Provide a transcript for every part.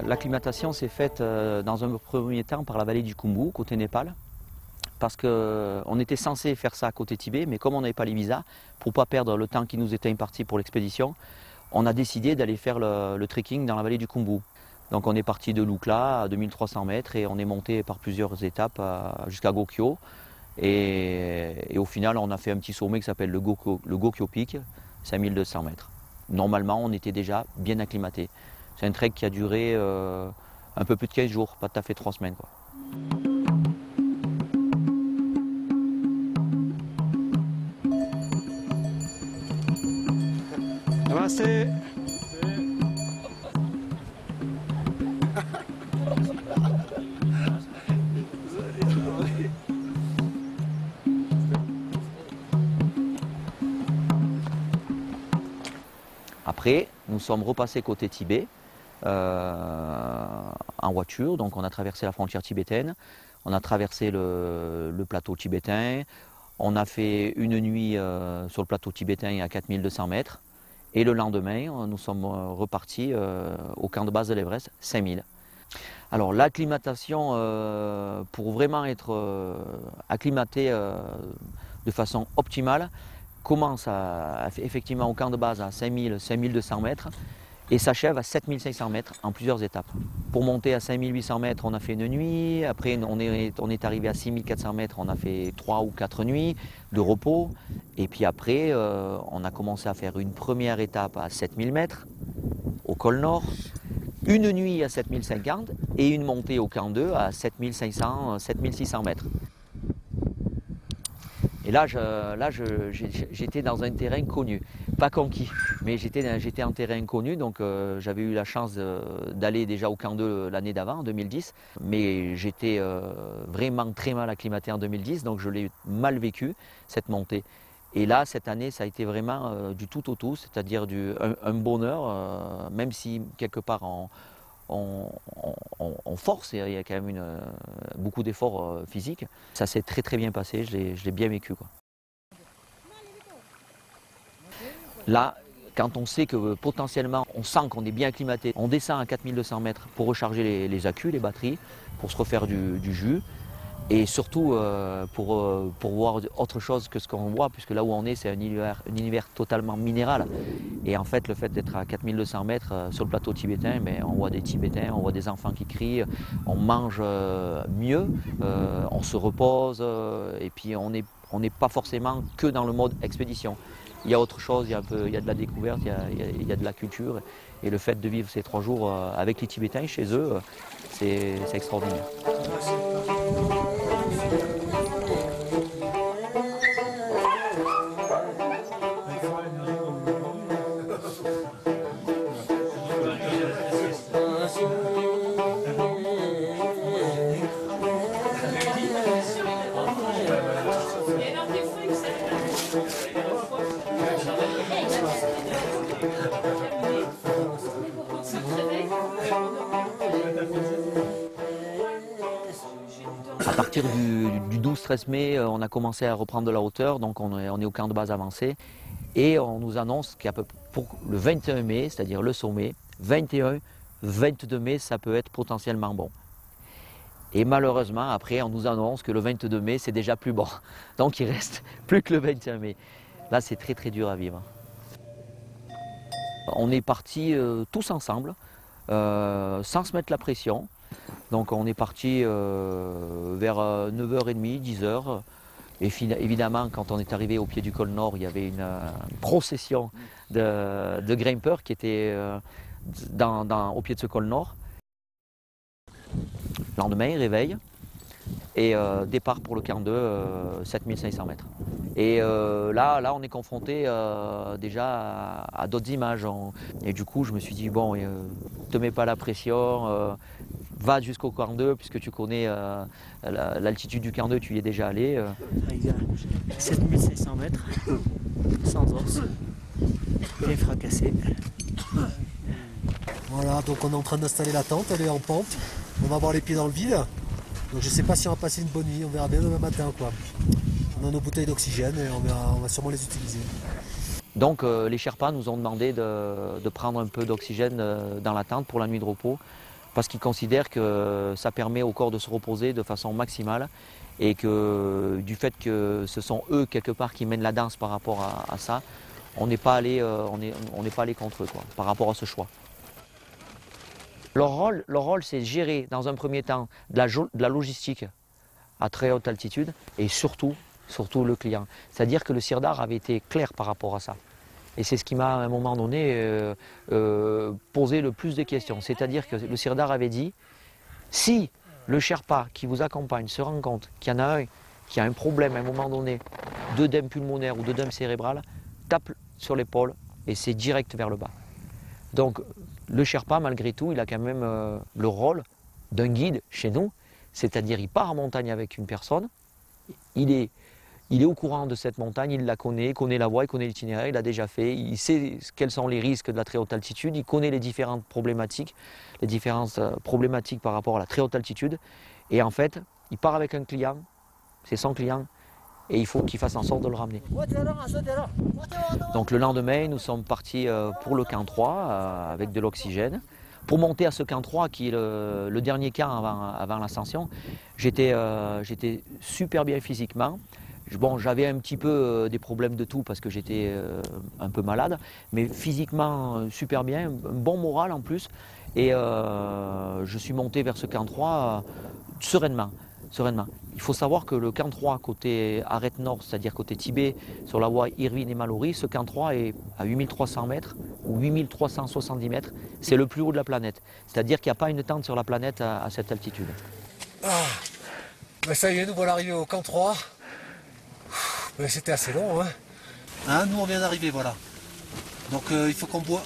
L'acclimatation s'est faite dans un premier temps par la vallée du Khumbu, côté Népal, parce qu'on était censé faire ça à côté Tibet, mais comme on n'avait pas les visas, pour ne pas perdre le temps qui nous était imparti pour l'expédition, on a décidé d'aller faire le trekking dans la vallée du Khumbu. Donc on est parti de Lukla à 2300 mètres et on est monté par plusieurs étapes jusqu'à Gokyo. Et au final, on a fait un petit sommet qui s'appelle le Gokyo Peak, 5200 mètres. Normalement, on était déjà bien acclimaté. C'est un trek qui a duré un peu plus de 15 jours, pas tout à fait 3 semaines, quoi. Namaste. Après, nous sommes repassés côté Tibet en voiture, donc on a traversé la frontière tibétaine, on a traversé le plateau tibétain, on a fait une nuit sur le plateau tibétain à 4200 mètres et le lendemain, nous sommes repartis au camp de base de l'Everest, 5000. Alors l'acclimatation, pour vraiment être acclimaté de façon optimale, commence effectivement au camp de base à 5200 mètres et s'achève à 7500 mètres en plusieurs étapes. Pour monter à 5800 mètres, on a fait une nuit. Après, on est arrivé à 6400 mètres, on a fait 3 ou 4 nuits de repos. Et puis après, on a commencé à faire une première étape à 7000 mètres au col nord, une nuit à 7050 et une montée au camp 2 à 7500, 7600 mètres. Et là, j'étais dans un terrain connu, pas conquis, mais j'étais en terrain connu, donc j'avais eu la chance d'aller déjà au camp 2 l'année d'avant, en 2010, mais j'étais vraiment très mal acclimaté en 2010, donc je l'ai mal vécu, cette montée. Et là, cette année, ça a été vraiment du tout au tout, c'est-à-dire un bonheur, même si quelque part on force, il y a quand même beaucoup d'efforts physiques. Ça s'est très très bien passé, je l'ai bien vécu, quoi. Là, quand on sait que potentiellement, on sent qu'on est bien acclimaté, on descend à 4200 mètres pour recharger les accus, les batteries, pour se refaire du jus. Et surtout pour voir autre chose que ce qu'on voit, puisque là où on est, c'est un univers totalement minéral. Et en fait, le fait d'être à 4200 mètres sur le plateau tibétain, on voit des Tibétains, on voit des enfants qui crient, on mange mieux, on se repose, et puis on n'est pas forcément que dans le mode expédition. Il y a autre chose, il y a de la découverte, il y a de la culture. Et le fait de vivre ces 3 jours avec les Tibétains chez eux, c'est extraordinaire. À partir du 12-13 mai, on a commencé à reprendre de la hauteur, donc on est au camp de base avancé. Et on nous annonce qu'à peu pour le 21 mai, c'est-à-dire le sommet, 21, 22 mai, ça peut être potentiellement bon. Et malheureusement, après, on nous annonce que le 22 mai, c'est déjà plus bon. Donc il reste plus que le 21 mai. Là, c'est très très dur à vivre. On est partis tous ensemble, sans se mettre la pression. Donc on est parti vers 9h30, 10h. Et évidemment, quand on est arrivé au pied du col Nord, il y avait une procession de grimpeurs qui étaient au pied de ce col Nord. Le lendemain, réveil, Et départ pour le camp 2, 7500 mètres. Et là, on est confronté déjà à d'autres images. Et du coup, je me suis dit, bon, te mets pas la pression, va jusqu'au camp 2, puisque tu connais l'altitude du camp 2, tu y es déjà allé. 7500 mètres, sans os, bien fracassé. Voilà, donc on est en train d'installer la tente, elle est en pente. On va avoir les pieds dans le vide. Donc je sais pas si on va passer une bonne nuit, on verra bien demain matin quoi. On a nos bouteilles d'oxygène et on va sûrement les utiliser. Donc les Sherpas nous ont demandé de prendre un peu d'oxygène dans la tente pour la nuit de repos, parce qu'ils considèrent que ça permet au corps de se reposer de façon maximale, et que du fait que ce sont eux quelque part qui mènent la danse par rapport à ça, on n'est pas allé contre eux quoi, par rapport à ce choix. Leur rôle, c'est gérer dans un premier temps de la logistique à très haute altitude, et surtout le client. C'est-à-dire que le Sirdar avait été clair par rapport à ça. Et c'est ce qui m'a à un moment donné posé le plus de questions. C'est-à-dire que le Sirdar avait dit, si le Sherpa qui vous accompagne se rend compte qu'il y en a un qui a un problème à un moment donné d'œdème pulmonaire ou d'œdème cérébral, tape sur l'épaule et c'est direct vers le bas. Donc le Sherpa, malgré tout, il a quand même le rôle d'un guide chez nous, c'est-à-dire il part en montagne avec une personne, il est au courant de cette montagne, il la connaît, il connaît la voie, il connaît l'itinéraire, il l'a déjà fait, il sait quels sont les risques de la très haute altitude, il connaît les différentes problématiques par rapport à la très haute altitude. Et en fait, il part avec un client, c'est son client, et il faut qu'il fasse en sorte de le ramener. Donc le lendemain, nous sommes partis pour le camp 3 avec de l'oxygène. Pour monter à ce camp 3, qui est le dernier camp avant l'ascension, j'étais super bien physiquement. Bon, j'avais un petit peu des problèmes de toux parce que j'étais un peu malade, mais physiquement super bien, un bon moral en plus. Et je suis monté vers ce camp 3 sereinement. Il faut savoir que le camp 3 côté arête nord, c'est-à-dire côté Tibet, sur la voie Irvine et Mallory, ce camp 3 est à 8300 mètres ou 8370 mètres. C'est le plus haut de la planète. C'est-à-dire qu'il n'y a pas une tente sur la planète à cette altitude. Ben ça y est, nous voilà arrivés au camp 3. Ben c'était assez long, hein. Nous on vient d'arriver, voilà. Donc il faut qu'on boit.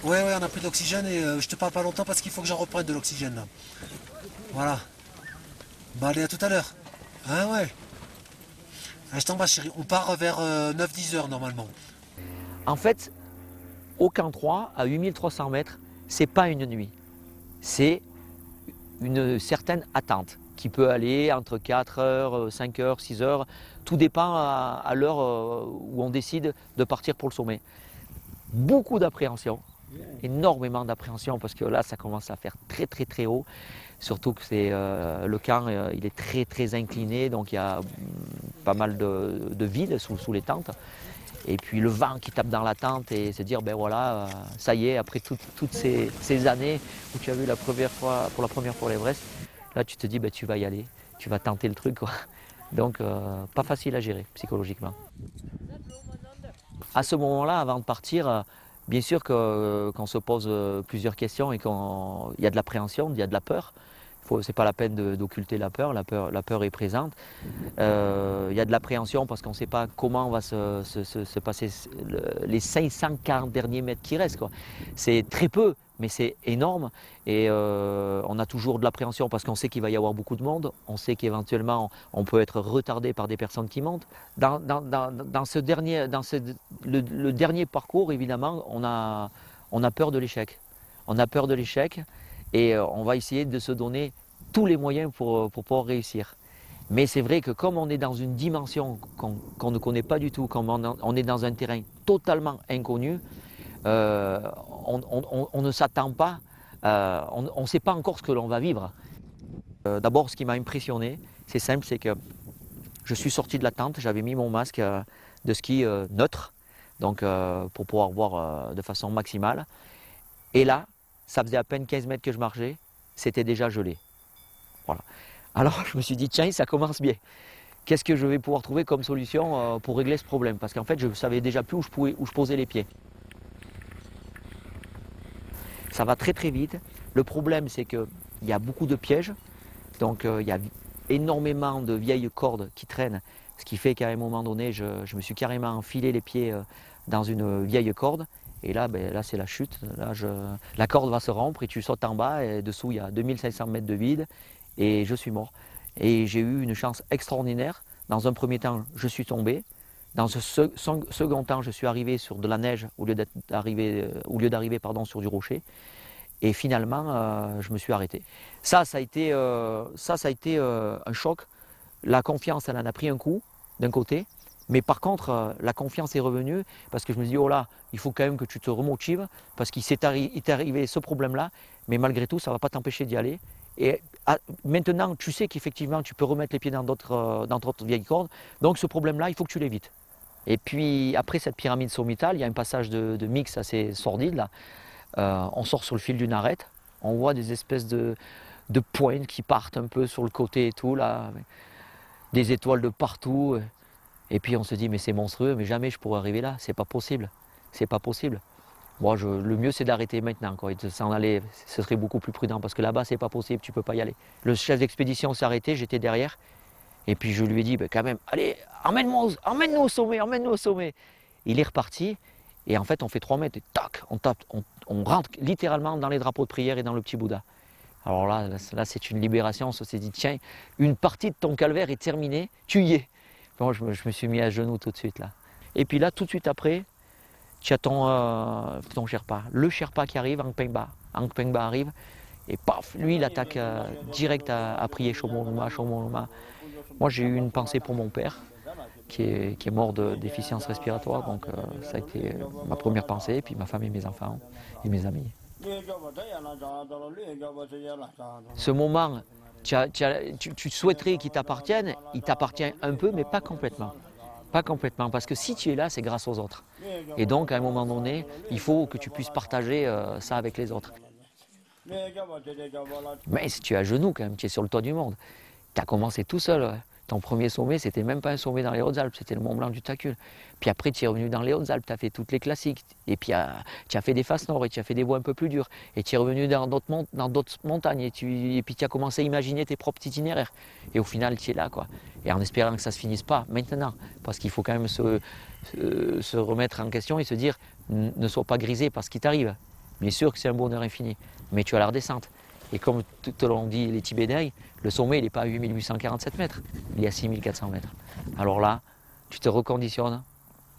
Ouais, on a pris de l'oxygène et je te parle pas longtemps parce qu'il faut que j'en reprenne de l'oxygène là. Voilà. Bah allez, à tout à l'heure. Hein, ouais. Allez, je t'embrasse chérie. On part vers 9-10 heures normalement. En fait, au camp 3, à 8300 mètres, c'est pas une nuit. C'est une certaine attente qui peut aller entre 4 heures, 5 heures, 6 heures. Tout dépend à l'heure où on décide de partir pour le sommet. Beaucoup d'appréhension, énormément d'appréhension parce que là, ça commence à faire très très très haut. Surtout que le camp, il est très très incliné, donc il y a pas mal de vide sous les tentes. Et puis le vent qui tape dans la tente et se dire, ben voilà, ça y est, après toutes ces années où tu as vu pour la première fois l'Everest, là tu te dis, ben, tu vas y aller, tu vas tenter le truc, quoi. Donc pas facile à gérer psychologiquement. À ce moment-là, avant de partir, bien sûr qu'on se pose plusieurs questions et qu'il y a de l'appréhension, il y a de la peur. C'est pas la peine d'occulter la peur est présente. Il y a de l'appréhension parce qu'on ne sait pas comment va se passer les 540 derniers mètres qui restent, quoi. C'est très peu, mais c'est énorme. Et on a toujours de l'appréhension parce qu'on sait qu'il va y avoir beaucoup de monde. On sait qu'éventuellement, on peut être retardé par des personnes qui montent. Dans le dernier parcours, évidemment, on a peur de l'échec. On a peur de l'échec. Et on va essayer de se donner tous les moyens pour pouvoir réussir. Mais c'est vrai que comme on est dans une dimension qu'on ne connaît pas du tout, comme on est dans un terrain totalement inconnu, on ne s'attend pas, on ne sait pas encore ce que l'on va vivre. D'abord, ce qui m'a impressionné, c'est simple, c'est que je suis sorti de la tente, j'avais mis mon masque de ski neutre, donc pour pouvoir voir de façon maximale. Et là, ça faisait à peine 15 mètres que je marchais, c'était déjà gelé. Voilà. Alors je me suis dit, tiens, ça commence bien. Qu'est-ce que je vais pouvoir trouver comme solution pour régler ce problème? Parce qu'en fait, je ne savais déjà plus où je posais les pieds. Ça va très très vite. Le problème, c'est qu'il y a beaucoup de pièges. Donc il y a énormément de vieilles cordes qui traînent, ce qui fait qu'à un moment donné, je me suis carrément enfilé les pieds dans une vieille corde. Et là, là c'est la chute. Là, la corde va se rompre et tu sautes en bas. Et dessous, il y a 2500 mètres de vide et je suis mort. Et j'ai eu une chance extraordinaire. Dans un premier temps, je suis tombé. Dans ce second temps, je suis arrivé sur de la neige au lieu d'arriver sur du rocher. Et finalement, je me suis arrêté. Ça a été un choc. La confiance, elle en a pris un coup, d'un côté. Mais par contre, la confiance est revenue parce que je me suis dit, oh là, il faut quand même que tu te remotives parce qu'il t'est arrivé ce problème-là, mais malgré tout, ça ne va pas t'empêcher d'y aller. Et maintenant, tu sais qu'effectivement, tu peux remettre les pieds dans d'autres vieilles cordes. Donc ce problème-là, il faut que tu l'évites. Et puis, après cette pyramide sommitale, il y a un passage de mix assez sordide, là. On sort sur le fil d'une arête, on voit des espèces de pointes qui partent un peu sur le côté et tout, là. Des étoiles de partout. Et puis on se dit, mais c'est monstrueux, mais jamais je pourrais arriver là, c'est pas possible. C'est pas possible. Moi, le mieux, c'est d'arrêter maintenant, quoi, et de s'en aller, ce serait beaucoup plus prudent, parce que là-bas, c'est pas possible, tu peux pas y aller. Le chef d'expédition s'est arrêté, j'étais derrière, et puis je lui ai dit, ben, quand même, allez, emmène-nous au sommet, emmène-nous au sommet. Il est reparti, et en fait, on fait 3 mètres, et tac, on rentre littéralement dans les drapeaux de prière et dans le petit Bouddha. Alors là c'est une libération, on s'est dit, tiens, une partie de ton calvaire est terminée, tu y es. Bon, je me suis mis à genoux tout de suite là. Et puis là, tout de suite après, tu as ton Sherpa. Le Sherpa qui arrive, Angpengba. Angpengba arrive et paf, lui il attaque direct à prier Shomoloma, Shomoloma. Moi j'ai eu une pensée pour mon père qui est mort de déficience respiratoire, donc ça a été ma première pensée, et puis ma femme et mes enfants et mes amis. Ce moment, tu souhaiterais qu'il t'appartienne, il t'appartient un peu, mais pas complètement. Pas complètement, parce que si tu es là, c'est grâce aux autres. Et donc, à un moment donné, il faut que tu puisses partager ça avec les autres. Mais si tu es à genoux quand même, tu es sur le toit du monde. Tu as commencé tout seul. Ouais. Ton premier sommet, c'était même pas un sommet dans les Hautes-Alpes, c'était le Mont Blanc du Tacul. Puis après, tu es revenu dans les Hautes-Alpes, tu as fait toutes les classiques. Et puis, tu as fait des faces nord et tu as fait des voies un peu plus dures. Et tu es revenu dans d'autres montagnes. Et puis, tu as commencé à imaginer tes propres itinéraires. Et au final, tu es là, quoi. Et en espérant que ça ne se finisse pas maintenant. Parce qu'il faut quand même se remettre en question et se dire, ne sois pas grisé par ce qui t'arrive. Bien sûr que c'est un bonheur infini, mais tu as la redescente. Et comme te l'ont dit les Tibétains, le sommet, il n'est pas à 8847 mètres, il est à 6400 mètres. Alors là, tu te reconditionnes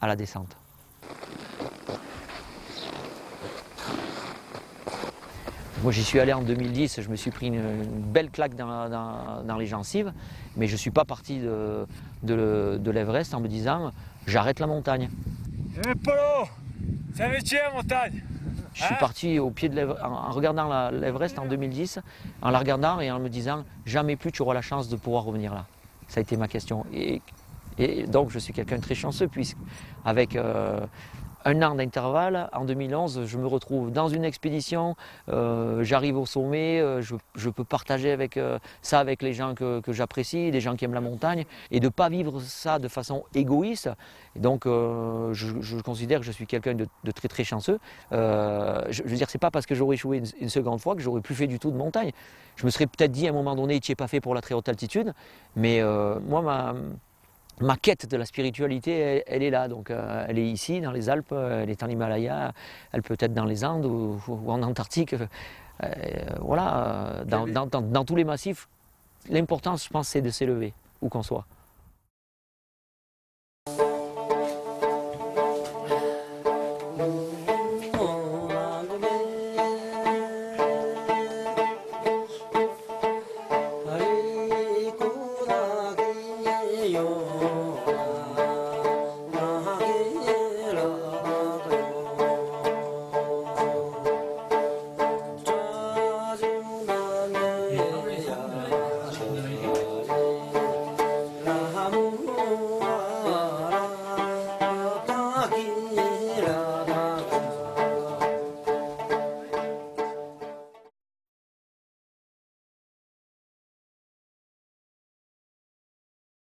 à la descente. Moi, j'y suis allé en 2010, je me suis pris une belle claque dans les gencives, mais je ne suis pas parti de l'Everest en me disant « j'arrête la montagne ». Polo, c'est un métier la montagne. Je suis parti au pied de l'Everest, en regardant l'Everest en 2010, en la regardant et en me disant « jamais plus tu auras la chance de pouvoir revenir là ». Ça a été ma question. Et donc je suis quelqu'un de très chanceux, puisqu'avec un an d'intervalle, en 2011, je me retrouve dans une expédition, j'arrive au sommet, je peux partager ça avec les gens que j'apprécie, des gens qui aiment la montagne, et de ne pas vivre ça de façon égoïste. Et donc je considère que je suis quelqu'un de très très chanceux. Je veux dire, c'est pas parce que j'aurais échoué une seconde fois que j'aurais plus fait du tout de montagne. Je me serais peut-être dit à un moment donné, tu n'es pas fait pour la très haute altitude, mais moi, ma quête de la spiritualité, elle est là, donc elle est ici, dans les Alpes, elle est en Himalaya, elle peut être dans les Andes ou en Antarctique, voilà, dans tous les massifs. L'important, je pense, c'est de s'élever, où qu'on soit.